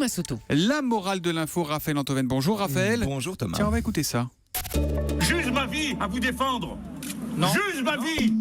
Massouto. La morale de l'info, Raphaël Antoven. Bonjour Raphaël. Bonjour Thomas. Tiens, on va écouter ça. J'use ma vie à vous défendre. Non. J'use ma vie.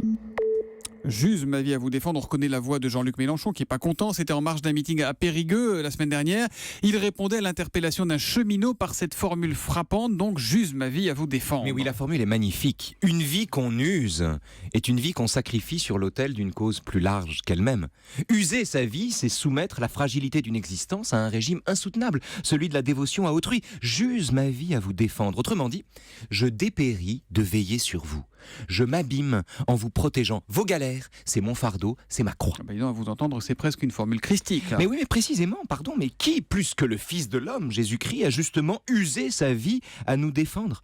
J'use ma vie à vous défendre. On reconnaît la voix de Jean-Luc Mélenchon qui n'est pas content. C'était en marge d'un meeting à Périgueux la semaine dernière. Il répondait à l'interpellation d'un cheminot par cette formule frappante. Donc, j'use ma vie à vous défendre. Mais oui, la formule est magnifique. Une vie qu'on use est une vie qu'on sacrifie sur l'autel d'une cause plus large qu'elle-même. User sa vie, c'est soumettre la fragilité d'une existence à un régime insoutenable, celui de la dévotion à autrui. J'use ma vie à vous défendre. Autrement dit, je dépéris de veiller sur vous. Je m'abîme en vous protégeant. Vos galères, c'est mon fardeau, c'est ma croix. Ah bah, dis donc, à vous entendre, c'est presque une formule christique. Là. Mais oui, mais précisément, pardon, mais qui, plus que le Fils de l'homme, Jésus-Christ, a justement usé sa vie à nous défendre ?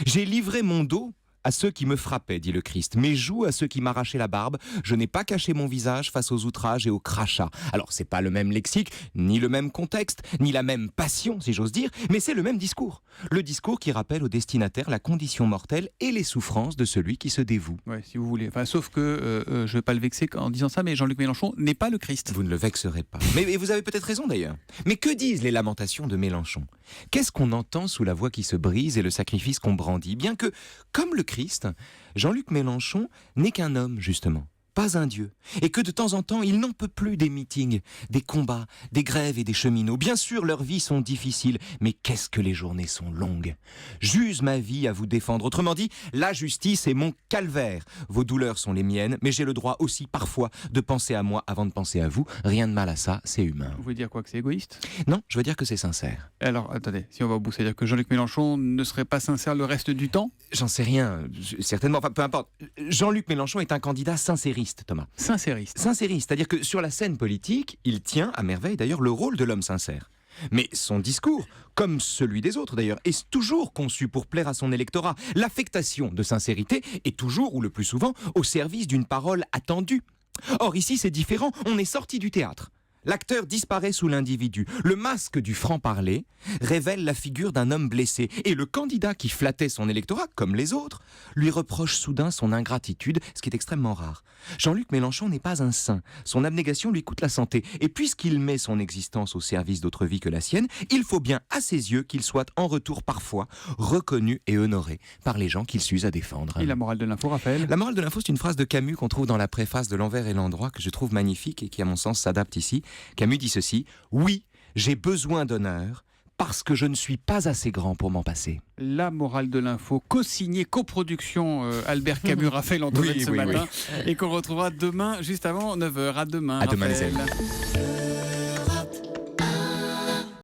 J'ai livré mon dos à ceux qui me frappaient, dit le Christ, mes joues à ceux qui m'arrachaient la barbe, je n'ai pas caché mon visage face aux outrages et aux crachats. Alors, c'est pas le même lexique, ni le même contexte, ni la même passion, si j'ose dire, mais c'est le même discours. Le discours qui rappelle au destinataire la condition mortelle et les souffrances de celui qui se dévoue. Ouais, si vous voulez. Enfin, sauf que je ne vais pas le vexer en disant ça, mais Jean-Luc Mélenchon n'est pas le Christ. Vous ne le vexerez pas. Mais vous avez peut-être raison d'ailleurs. Mais que disent les lamentations de Mélenchon ? Qu'est-ce qu'on entend sous la voix qui se brise et le sacrifice qu'on brandit ? Bien que, comme le Christ, Jean-Luc Mélenchon n'est qu'un homme, justement, pas un dieu. Et que de temps en temps, il n'en peut plus des meetings, des combats, des grèves et des cheminots. Bien sûr, leurs vies sont difficiles, mais qu'est-ce que les journées sont longues. J'use ma vie à vous défendre. Autrement dit, la justice est mon calvaire. Vos douleurs sont les miennes, mais j'ai le droit aussi, parfois, de penser à moi avant de penser à vous. Rien de mal à ça, c'est humain. Vous voulez dire quoi, que c'est égoïste ? Non, je veux dire que c'est sincère. Alors, attendez, si on va au bout, c'est-à-dire que Jean-Luc Mélenchon ne serait pas sincère le reste du temps ? J'en sais rien, certainement, enfin, peu importe. Jean-Luc Mélenchon est un candidat sincériste, Thomas. Sincériste. Sincériste, c'est-à-dire que sur la scène politique, il tient, à merveille d'ailleurs, le rôle de l'homme sincère. Mais son discours, comme celui des autres d'ailleurs, est toujours conçu pour plaire à son électorat. L'affectation de sincérité est toujours, ou le plus souvent, au service d'une parole attendue. Or ici, c'est différent, on est sorti du théâtre. L'acteur disparaît sous l'individu. Le masque du franc-parler révèle la figure d'un homme blessé. Et le candidat qui flattait son électorat, comme les autres, lui reproche soudain son ingratitude, ce qui est extrêmement rare. Jean-Luc Mélenchon n'est pas un saint. Son abnégation lui coûte la santé. Et puisqu'il met son existence au service d'autre vie que la sienne, il faut bien, à ses yeux, qu'il soit en retour parfois reconnu et honoré par les gens qu'il s'use à défendre. Et la morale de l'info, Raphaël ? La morale de l'info, c'est une phrase de Camus qu'on trouve dans la préface de L'Envers et l'Endroit, que je trouve magnifique et qui, à mon sens, s'adapte ici. Camus dit ceci: « Oui, j'ai besoin d'honneur parce que je ne suis pas assez grand pour m'en passer. » La morale de l'info, co-signée, coproduction Albert Camus, Raphaël Antoven ce matin, et qu'on retrouvera demain, juste avant 9h. À demain, À demain, les Raphaël. amis.